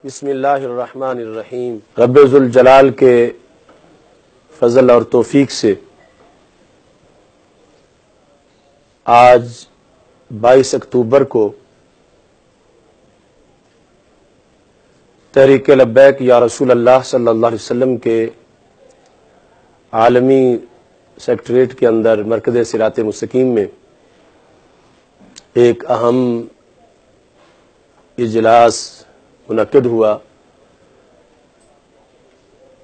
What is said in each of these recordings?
بسم اللہ الرحمن الرحیم۔ رب ذوالجلال کے فضل اور توفیق سے آج 22 اکتوبر کو تحریک لبیک یا رسول اللہ صلی اللہ علیہ وسلم کے عالمی سیکریٹریٹ کے اندر مرکز صراط مستقیم میں ایک اہم اجلاس منعقد ہوا۔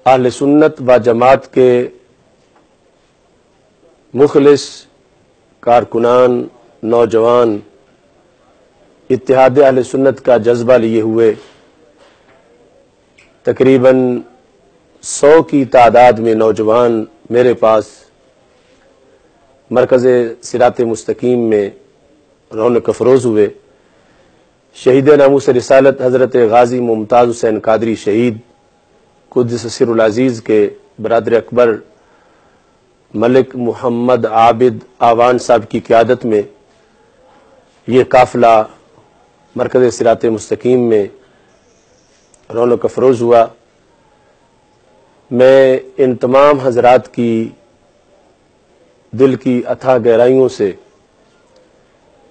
اہل سنت و جماعت کے مخلص کارکنان، نوجوان اتحاد اہل سنت کا جذبہ لیے ہوئے تقریباً 100 کی تعداد میں نوجوان میرے پاس مرکز صراط مستقیم میں رونق افروز ہوئے۔ شہید ناموس رسالت حضرت غازی ممتاز حسین قادری شہید قدس سر العزیز کے برادر اکبر ملک محمد عابد آوان صاحب کی قیادت میں یہ قافلہ مرکز صراط مستقیم میں رونق افروز ہوا۔ میں ان تمام حضرات کی دل کی اتھاہ گہرائیوں سے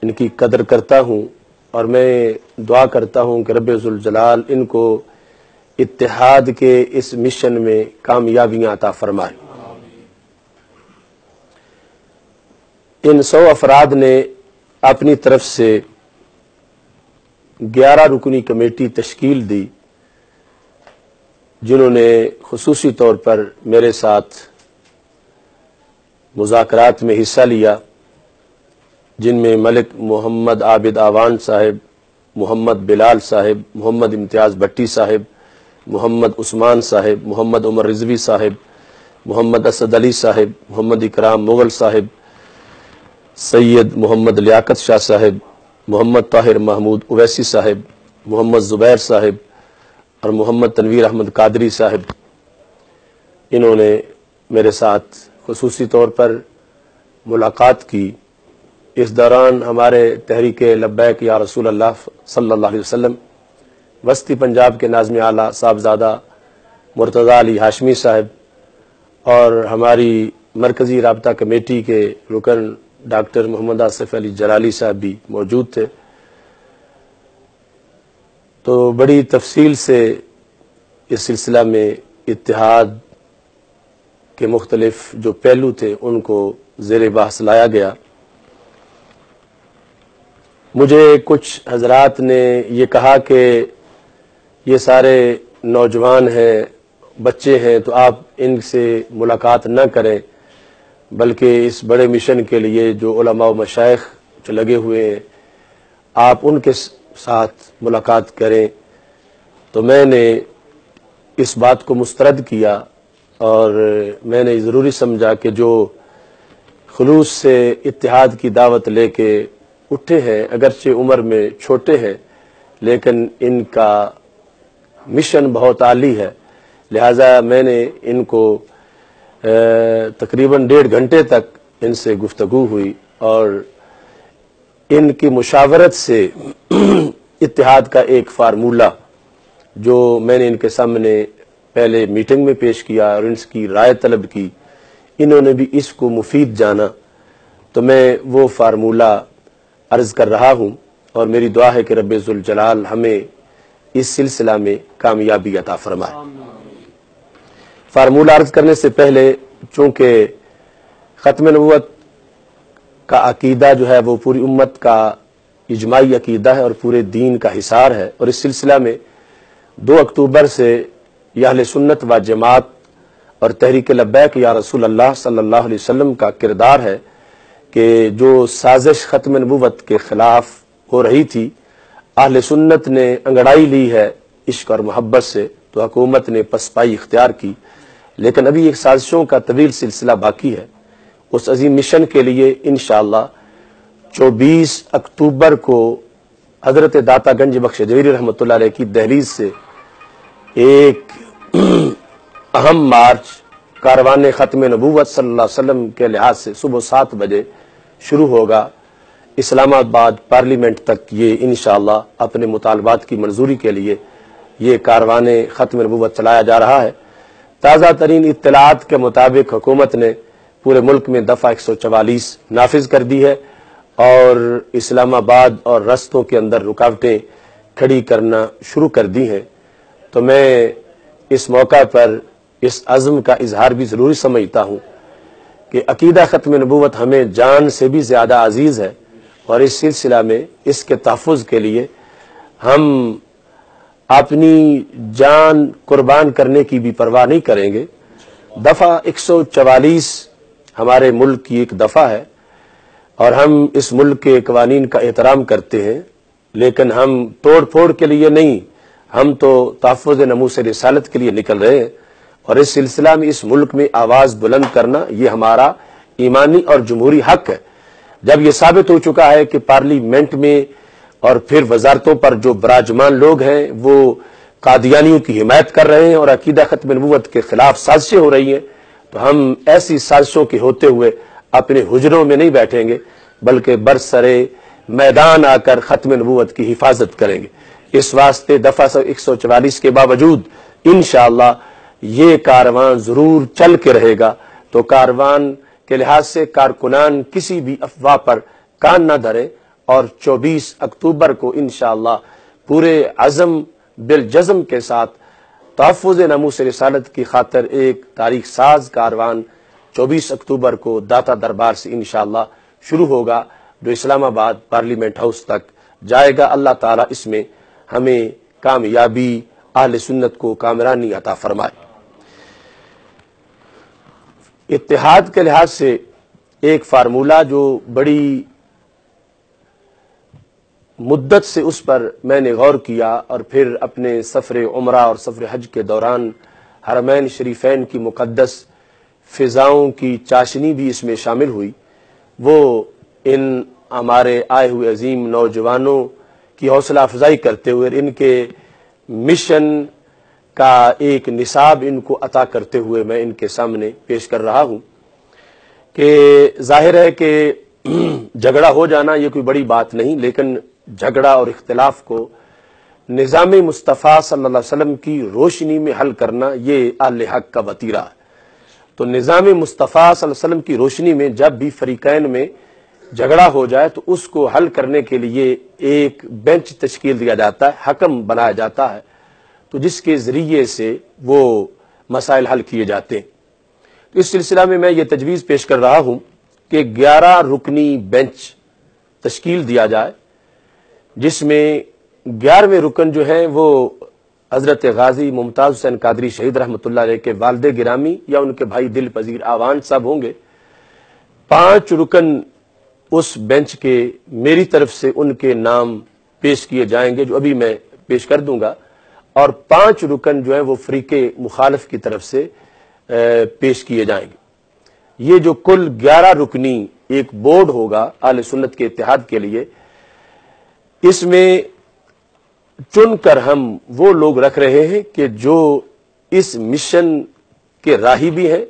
ان کی قدر کرتا ہوں اور میں دعا کرتا ہوں کہ رب ذوالجلال ان کو اتحاد کے اس مشن میں کامیابیاں عطا فرمائے۔ ان 100 افراد نے اپنی طرف سے 11 رکنی کمیٹی تشکیل دی، جنہوں نے خصوصی طور پر میرے ساتھ مذاکرات میں حصہ لیا، جن میں ملک محمد عابد آوان صاحب، محمد بلال صاحب، محمد امتیاز بھٹی صاحب، محمد عثمان صاحب، محمد عمر رضوی صاحب، محمد اسد علی صاحب، محمد اکرام مغل صاحب، سید محمد لیاقت شاہ صاحب، محمد طاہر محمود اویسی صاحب، محمد زبیر صاحب اور محمد تنویر احمد قادری صاحب۔ انہوں نے میرے ساتھ خصوصی طور پر ملاقات کی۔ اس دوران ہمارے تحریک لبیک یا رسول اللہ صلی اللہ علیہ وسلم وسطی پنجاب کے ناظم اعلیٰ صاحبزادہ مرتضیٰ علی ہاشمی صاحب اور ہماری مرکزی رابطہ کمیٹی کے رکن ڈاکٹر محمد آصف علی جلالی صاحب بھی موجود تھے۔ تو بڑی تفصیل سے اس سلسلہ میں اتحاد کے مختلف جو پہلو تھے ان کو زیر بحث لایا گیا۔ مجھے کچھ حضرات نے یہ کہا کہ یہ سارے نوجوان ہیں، بچے ہیں، تو آپ ان سے ملاقات نہ کریں، بلکہ اس بڑے مشن کے لیے جو علماء و مشائخ جو لگے ہوئے ہیں آپ ان کے ساتھ ملاقات کریں۔ تو میں نے اس بات کو مسترد کیا اور میں نے ضروری سمجھا کہ جو خلوص سے اتحاد کی دعوت لے کے اٹھے ہیں، اگرچہ عمر میں چھوٹے ہیں لیکن ان کا مشن بہت عالی ہے، لہٰذا میں نے ان کو تقریباً 1.5 گھنٹے تک ان سے گفتگو ہوئی اور ان کی مشاورت سے اتحاد کا ایک فارمولہ جو میں نے ان کے سامنے پہلے میٹنگ میں پیش کیا اور ان کی رائے طلب کی، انہوں نے بھی اس کو مفید جانا، تو میں وہ فارمولہ عرض کر رہا ہوں اور میری دعا ہے کہ رب ذوالجلال ہمیں اس سلسلہ میں کامیابی عطا فرمائے۔ فارمولہ عرض کرنے سے پہلے چونکہ ختم نبوت کا عقیدہ جو ہے وہ پوری امت کا اجماعی عقیدہ ہے اور پورے دین کا حصار ہے، اور اس سلسلہ میں 2 اکتوبر سے اہل سنت و جماعت اور تحریک لبیک یا رسول اللہ صلی اللہ علیہ وسلم کا کردار ہے کہ جو سازش ختم نبوت کے خلاف ہو رہی تھی، اہل سنت نے انگڑائی لی ہے عشق اور محبت سے، تو حکومت نے پسپائی اختیار کی، لیکن ابھی ایک سازشوں کا طویل سلسلہ باقی ہے۔ اس عظیم مشن کے لیے انشاءاللہ 24 اکتوبر کو حضرت داتا گنج بخش جویری رحمۃ اللہ علیہ کی دہلیز سے ایک اہم مارچ کاروان ختم نبوت صلی اللہ علیہ وسلم کے لحاظ سے صبح 7 بجے شروع ہوگا۔ اسلام آباد پارلیمنٹ تک یہ انشاءاللہ اپنے مطالبات کی منظوری کے لیے یہ کاروان ختم نبوت چلایا جا رہا ہے۔ تازہ ترین اطلاعات کے مطابق حکومت نے پورے ملک میں دفعہ 144 نافذ کر دی ہے اور اسلام آباد اور رستوں کے اندر رکاوٹیں کھڑی کرنا شروع کر دی ہیں۔ تو میں اس موقع پر اس عزم کا اظہار بھی ضروری سمجھتا ہوں کہ عقیدہ ختم نبوت ہمیں جان سے بھی زیادہ عزیز ہے، اور اس سلسلہ میں اس کے تحفظ کے لیے ہم اپنی جان قربان کرنے کی بھی پرواہ نہیں کریں گے۔ دفعہ 144 ہمارے ملک کی ایک دفعہ ہے اور ہم اس ملک کے قوانین کا احترام کرتے ہیں، لیکن ہم توڑ پھوڑ کے لیے نہیں، ہم تو تحفظ ناموس رسالت کے لیے نکل رہے ہیں، اور اس سلسلہ میں اس ملک میں آواز بلند کرنا یہ ہمارا ایمانی اور جمہوری حق ہے۔ جب یہ ثابت ہو چکا ہے کہ پارلیمنٹ میں اور پھر وزارتوں پر جو براجمان لوگ ہیں وہ قادیانیوں کی حمایت کر رہے ہیں اور عقیدہ ختم نبوت کے خلاف سازشیں ہو رہی ہیں، تو ہم ایسی سازشوں کے ہوتے ہوئے اپنے حجروں میں نہیں بیٹھیں گے، بلکہ برسرے میدان آ کر ختم نبوت کی حفاظت کریں گے۔ اس واسطے دفعہ 144 کے باوجود انشاءاللہ یہ کاروان ضرور چل کے رہے گا۔ تو کاروان کے لحاظ سے کارکنان کسی بھی افواہ پر کان نہ دھریں، اور 24 اکتوبر کو انشاءاللہ پورے عزم بالجزم کے ساتھ تحفظ ناموس رسالت کی خاطر ایک تاریخ ساز کاروان 24 اکتوبر کو داتا دربار سے انشاءاللہ شروع ہوگا، جو اسلام آباد پارلیمنٹ ہاؤس تک جائے گا۔ اللہ تعالیٰ اس میں ہمیں کامیابی، اہل سنت کو کامرانی عطا فرمائے۔ اتحاد کے لحاظ سے ایک فارمولہ جو بڑی مدت سے اس پر میں نے غور کیا، اور پھر اپنے سفر عمرہ اور سفر حج کے دوران حرمین شریفین کی مقدس فضاؤں کی چاشنی بھی اس میں شامل ہوئی، وہ ان ہمارے آئے ہوئے عظیم نوجوانوں کی حوصلہ افزائی کرتے ہوئے ان کے مشن کا ایک نصاب ان کو عطا کرتے ہوئے میں ان کے سامنے پیش کر رہا ہوں کہ ظاہر ہے کہ جھگڑا ہو جانا یہ کوئی بڑی بات نہیں، لیکن جھگڑا اور اختلاف کو نظام مصطفیٰ صلی اللہ علیہ وسلم کی روشنی میں حل کرنا یہ اہل حق کا وتیرہ ہے۔ تو نظام مصطفیٰ صلی اللہ علیہ وسلم کی روشنی میں جب بھی فریقین میں جھگڑا ہو جائے تو اس کو حل کرنے کے لیے ایک بینچ تشکیل دیا جاتا ہے، حکم بنایا جاتا ہے، تو جس کے ذریعے سے وہ مسائل حل کیے جاتے ہیں۔ تو اس سلسلہ میں یہ تجویز پیش کر رہا ہوں کہ 11 رکنی بینچ تشکیل دیا جائے، جس میں 11ویں رکن جو ہے وہ حضرت غازی ممتاز حسین قادری شہید رحمۃ اللہ علیہ کے والد گرامی یا ان کے بھائی دل پذیر آوان صاحب ہوں گے۔ 5 رکن اس بینچ کے میری طرف سے ان کے نام پیش کیے جائیں گے جو ابھی میں پیش کر دوں گا، اور 5 رکن جو ہیں وہ فریق مخالف کی طرف سے پیش کیے جائیں گے۔ یہ جو کل 11 رکنی ایک بورڈ ہوگا اہل سنت کے اتحاد کے لیے، اس میں چن کر ہم وہ لوگ رکھ رہے ہیں کہ جو اس مشن کے راہی بھی ہیں،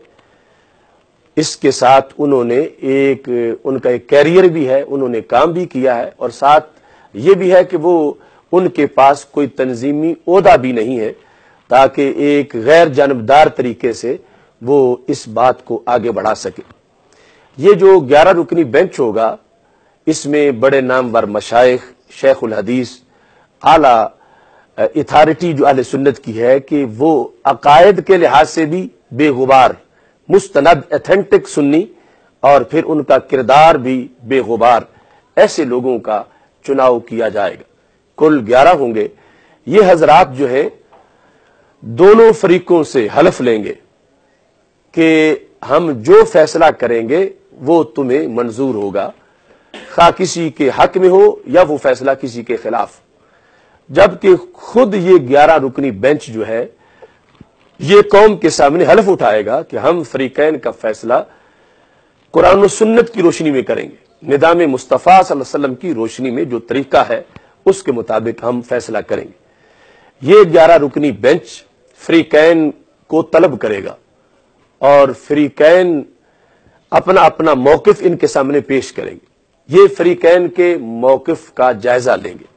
اس کے ساتھ انہوں نے ان کا ایک کیریئر بھی ہے، انہوں نے کام بھی کیا ہے، اور ساتھ یہ بھی ہے کہ وہ ان کے پاس کوئی تنظیمی عہدہ بھی نہیں ہے، تاکہ ایک غیر جانبدار طریقے سے وہ اس بات کو آگے بڑھا سکے۔ یہ جو 11 رکنی بینچ ہوگا، اس میں بڑے نامور مشائخ، شیخ الحدیث، اعلیٰ اتھارٹی جو اہل سنت کی ہے کہ وہ عقائد کے لحاظ سے بھی بے غبار، مستند، ایتھنٹک سنی، اور پھر ان کا کردار بھی بے غبار، ایسے لوگوں کا چناؤ کیا جائے گا۔ کل 11 ہوں گے۔ یہ حضرات جو ہے دونوں فریقوں سے حلف لیں گے کہ ہم جو فیصلہ کریں گے وہ تمہیں منظور ہوگا، خواہ کسی کے حق میں ہو یا وہ فیصلہ کسی کے خلاف، جبکہ خود یہ 11 رکنی بینچ جو ہے یہ قوم کے سامنے حلف اٹھائے گا کہ ہم فریقین کا فیصلہ قرآن و سنت کی روشنی میں کریں گے، نظام مصطفیٰ صلی اللہ علیہ وسلم کی روشنی میں جو طریقہ ہے اس کے مطابق ہم فیصلہ کریں گے۔ یہ 11 رکنی بینچ فریقین کو طلب کرے گا اور فریقین اپنا اپنا موقف ان کے سامنے پیش کریں گے۔ یہ فریقین کے موقف کا جائزہ لیں گے،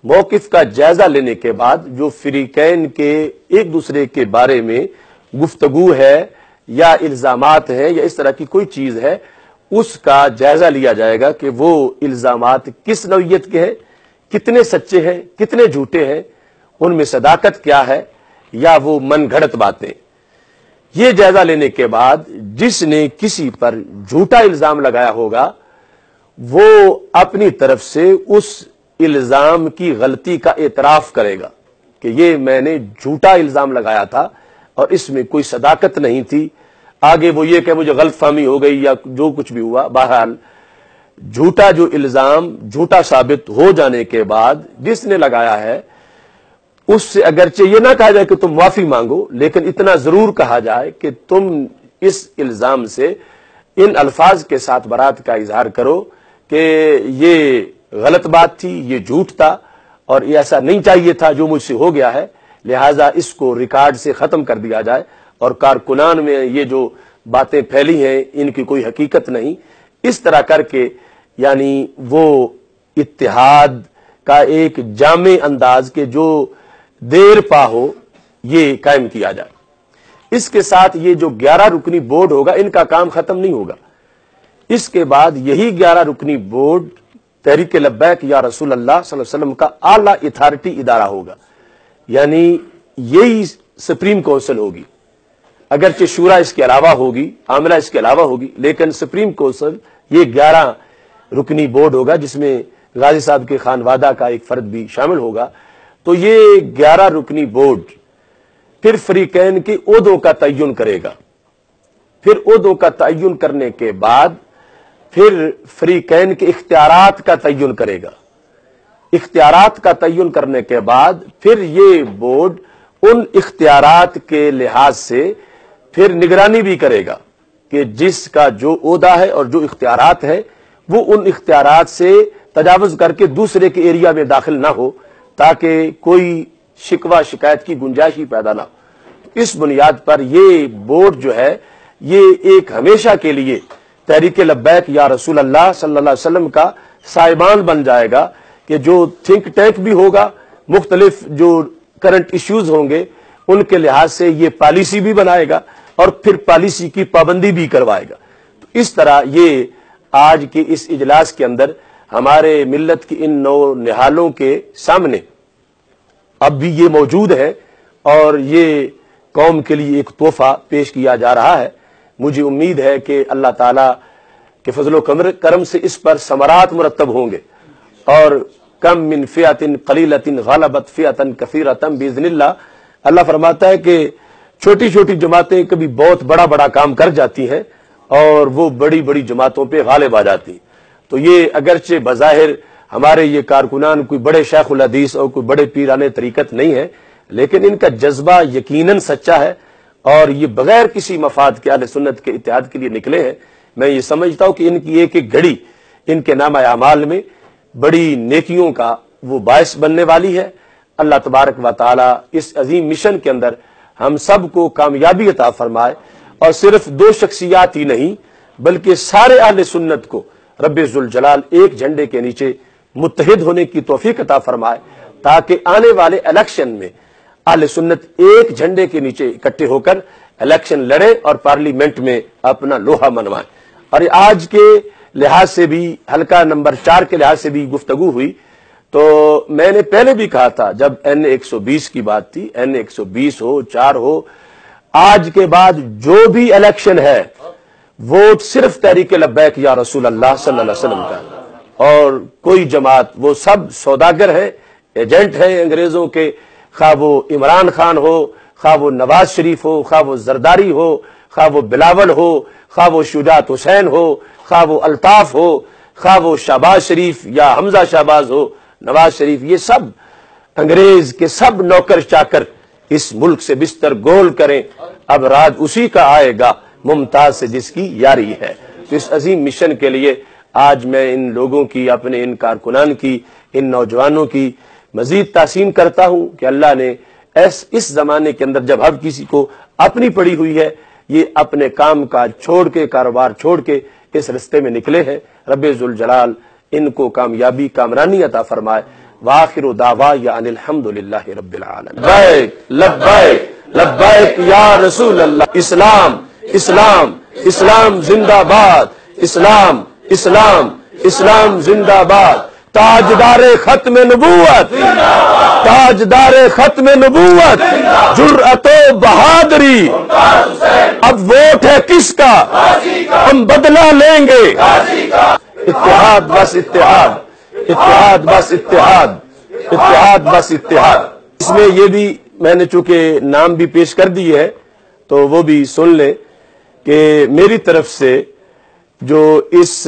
موقف کا جائزہ لینے کے بعد جو فریقین کے ایک دوسرے کے بارے میں گفتگو ہے یا الزامات ہیں یا اس طرح کی کوئی چیز ہے، اس کا جائزہ لیا جائے گا کہ وہ الزامات کس نوعیت کے ہیں، کتنے سچے ہیں، کتنے جھوٹے ہیں، ان میں صداقت کیا ہے یا وہ من گھڑت باتیں۔ یہ جائزہ لینے کے بعد جس نے کسی پر جھوٹا الزام لگایا ہوگا وہ اپنی طرف سے اس الزام کی غلطی کا اعتراف کرے گا کہ یہ میں نے جھوٹا الزام لگایا تھا اور اس میں کوئی صداقت نہیں تھی۔ آگے وہ یہ کہ مجھے غلط فہمی ہو گئی یا جو کچھ بھی ہوا، بہرحال جھوٹا جو الزام جھوٹا ثابت ہو جانے کے بعد جس نے لگایا ہے اس سے اگرچہ یہ نہ کہا جائے کہ تم معافی مانگو، لیکن اتنا ضرور کہا جائے کہ تم اس الزام سے ان الفاظ کے ساتھ برات کا اظہار کرو کہ یہ غلط بات تھی، یہ جھوٹ تھا اور یہ ایسا نہیں چاہیے تھا جو مجھ سے ہو گیا ہے، لہٰذا اس کو ریکارڈ سے ختم کر دیا جائے اور کارکنان میں یہ جو باتیں پھیلی ہیں ان کی کوئی حقیقت نہیں۔ اس طرح کر کے یعنی وہ اتحاد کا ایک جامع انداز کے جو دیر پا ہو یہ قائم کیا جائے۔ اس کے ساتھ یہ جو 11 رکنی بورڈ ہوگا ان کا کام ختم نہیں ہوگا۔ اس کے بعد یہی 11 رکنی بورڈ تحریک لبیک یا رسول اللہ صلی اللہ علیہ وسلم کا اعلی اتھارٹی ادارہ ہوگا، یعنی یہی سپریم کونسل ہوگی۔ اگرچہ شورا اس کے علاوہ ہوگی، عاملہ اس کے علاوہ ہوگی، لیکن سپریم کونسل یہ 11 رکنی بورڈ ہوگا جس میں غازی صاحب کے خانوادہ کا ایک فرد بھی شامل ہوگا۔ تو یہ 11 رکنی بورڈ پھر فریقین کے عہدوں کا تعین کرے گا۔ پھر عہدوں کا تعین کرنے کے بعد پھر فریقین کے اختیارات کا تعین کرے گا۔ اختیارات کا تعین کرنے کے بعد پھر یہ بورڈ ان اختیارات کے لحاظ سے پھر نگرانی بھی کرے گا کہ جس کا جو عہدہ ہے اور جو اختیارات ہے وہ ان اختیارات سے تجاوز کر کے دوسرے کے ایریا میں داخل نہ ہو تاکہ کوئی شکوہ شکایت کی گنجائش ہی پیدا نہ ہو۔ اس بنیاد پر یہ بورڈ جو ہے یہ ایک ہمیشہ کے لیے تحریک لبیک یا رسول اللہ صلی اللہ علیہ وسلم کا سائبان بن جائے گا کہ جو تھنک ٹینک بھی ہوگا، مختلف جو کرنٹ ایشوز ہوں گے ان کے لحاظ سے یہ پالیسی بھی بنائے گا اور پھر پالیسی کی پابندی بھی کروائے گا۔ تو اس طرح یہ آج کے اس اجلاس کے اندر ہمارے ملت کی ان 9 نہالوں کے سامنے اب بھی یہ موجود ہے اور یہ قوم کے لیے ایک تحفہ پیش کیا جا رہا ہے۔ مجھے امید ہے کہ اللہ تعالیٰ کے فضل و کرم سے اس پر ثمرات مرتب ہوں گے اور کم من فئۃ قلیلۃ غلبت فئۃ کثیرۃ باذن اللہ۔ اللہ فرماتا ہے کہ چھوٹی چھوٹی جماعتیں کبھی بہت بڑا بڑا کام کر جاتی ہیں اور وہ بڑی بڑی جماعتوں پہ غالب آ جاتی ہیں۔ تو یہ اگرچہ بظاہر ہمارے یہ کارکنان کوئی بڑے شیخ الحدیث اور کوئی بڑے پیران طریقت نہیں ہے، لیکن ان کا جذبہ یقیناً سچا ہے اور یہ بغیر کسی مفاد کے اہل سنت کے اتحاد کے لیے نکلے ہیں۔ میں یہ سمجھتا ہوں کہ ان کی ایک ایک گھڑی ان کے نامہ اعمال میں بڑی نیکیوں کا وہ باعث بننے والی ہے۔ اللہ تبارک و تعالی اس عظیم مشن کے اندر ہم سب کو کامیابی عطا فرمائے اور صرف 2 شخصیات ہی نہیں بلکہ سارے اہل سنت کو رب ذوالجلال ایک جھنڈے کے نیچے متحد ہونے کی توفیق عطا فرمائے تاکہ آنے والے الیکشن میں اہل سنت ایک جھنڈے کے نیچے اکٹھے ہو کر الیکشن لڑے اور پارلیمنٹ میں اپنا لوہا منوائے۔ اور آج کے لحاظ سے بھی حلقہ نمبر 4 کے لحاظ سے بھی گفتگو ہوئی تو میں نے پہلے بھی کہا تھا جب N120 کی بات تھی، N120 ہو 4 ہو، آج کے بعد جو بھی الیکشن ہے ووٹ صرف تحریک لبیک یا رسول اللہ صلی اللہ علیہ وسلم کا، اور کوئی جماعت وہ سب سوداگر ہیں، ایجنٹ ہیں انگریزوں کے، خواہ وہ عمران خان ہو، خواہ وہ نواز شریف ہو، خواہ وہ زرداری ہو، خواہ وہ بلاول ہو، خواہ وہ شجاعت حسین ہو، خواہ وہ الطاف ہو، خواہ وہ شہباز شریف یا حمزہ شہباز ہو، نواز شریف، یہ سب انگریز کے سب نوکر چاکر اس ملک سے بستر گول کریں، اب راج اسی کا آئے گا ممتاز سے جس کی یاری ہے۔ تو اس عظیم مشن کے لیے آج میں ان لوگوں کی، اپنے ان کارکنان کی، ان نوجوانوں کی مزید تحسین کرتا ہوں کہ اللہ نے اس زمانے کے اندر جب ہر کسی کو اپنی پڑی ہوئی ہے، یہ اپنے کام کاج چھوڑ کے، کاروبار چھوڑ کے اس رستے میں نکلے ہیں۔ رب ذوالجلال ان کو کامیابی، کامرانی عطا فرمائے۔ وآخر دعوانا ان الحمدللہ رب العالمین۔ لبیک لبیک لبیک یا رسول اللہ۔ اسلام اسلام اسلام زندہ باد، اسلام اسلام اسلام زندہ باد۔ تاجدار ختم نبوت، تاجدار ختم نبوت، جرأت و بہادری۔ اب ووٹ ہے کس کا؟ ہم بدلہ لیں گے۔ اتحاد بس اتحاد، اتحاد بس اتحاد، اتحاد بس اتحاد۔ اس میں یہ بھی میں نے چونکہ نام بھی پیش کر دی ہے تو وہ بھی سن لیں کہ میری طرف سے جو اس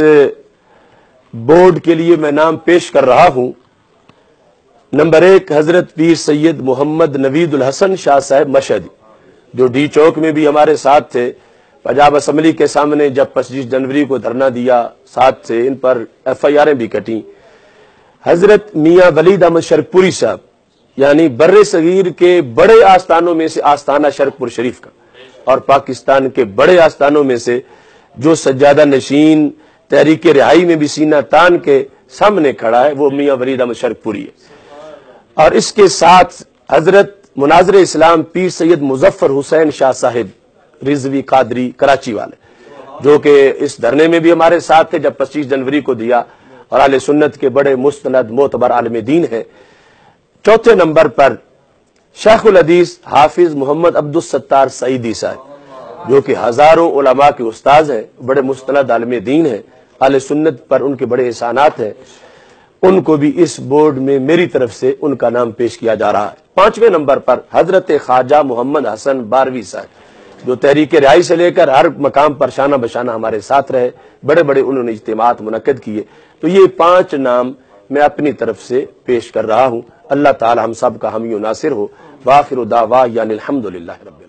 بورڈ کے لیے میں نام پیش کر رہا ہوں، نمبر 1 حضرت پیر سید محمد نوید الحسن شاہ صاحب مشہدی، جو ڈی چوک میں بھی ہمارے ساتھ تھے، پنجاب اسمبلی کے سامنے جب 25 جنوری کو دھرنا دیا، ساتھ سے ان پر FIR بھی کٹیں۔ حضرت میاں ولید احمد شرک پوری صاحب، یعنی بر صغیر کے بڑے آستانوں میں سے آستانہ شرک پور شریف کا، اور پاکستان کے بڑے آستانوں میں سے جو سجادہ نشین تحریک رہائی میں بھی سینہ تان کے سامنے کھڑا ہے، وہ میاں ولید احمد شرک پوری ہے۔ اور اس کے ساتھ حضرت مناظر اسلام پیر سید مظفر حسین شاہ صاحب رضوی قادری کراچی والے، جو کہ اس دھرنے میں بھی ہمارے ساتھ تھے جب 25 جنوری کو دیا، اور اہل سنت کے بڑے مستند معتبر عالم دین ہیں۔ چوتھے نمبر پر شیخ الحدیث حافظ محمد عبدالستار سعیدی صاحب، جو کہ ہزاروں علماء کے استاذ ہیں، بڑے مستند عالم دین ہیں، اہل سنت پر ان کے بڑے احسانات ہیں۔ ان کو بھی اس بورڈ میں میری طرف سے ان کا نام پیش کیا جا رہا ہے۔ 5ویں نمبر پر حضرت خواجہ محمد حسن باروی صاحب، جو تحریک رہائی سے لے کر ہر مقام پر شانہ بشانہ ہمارے ساتھ رہے، بڑے بڑے انہوں نے اجتماعات منعقد کیے۔ تو یہ 5 نام میں اپنی طرف سے پیش کر رہا ہوں۔ اللہ تعالی ہم سب کا حامی و ناصر ہو۔ وآخر دعوانا الحمدللہ رب العالمین۔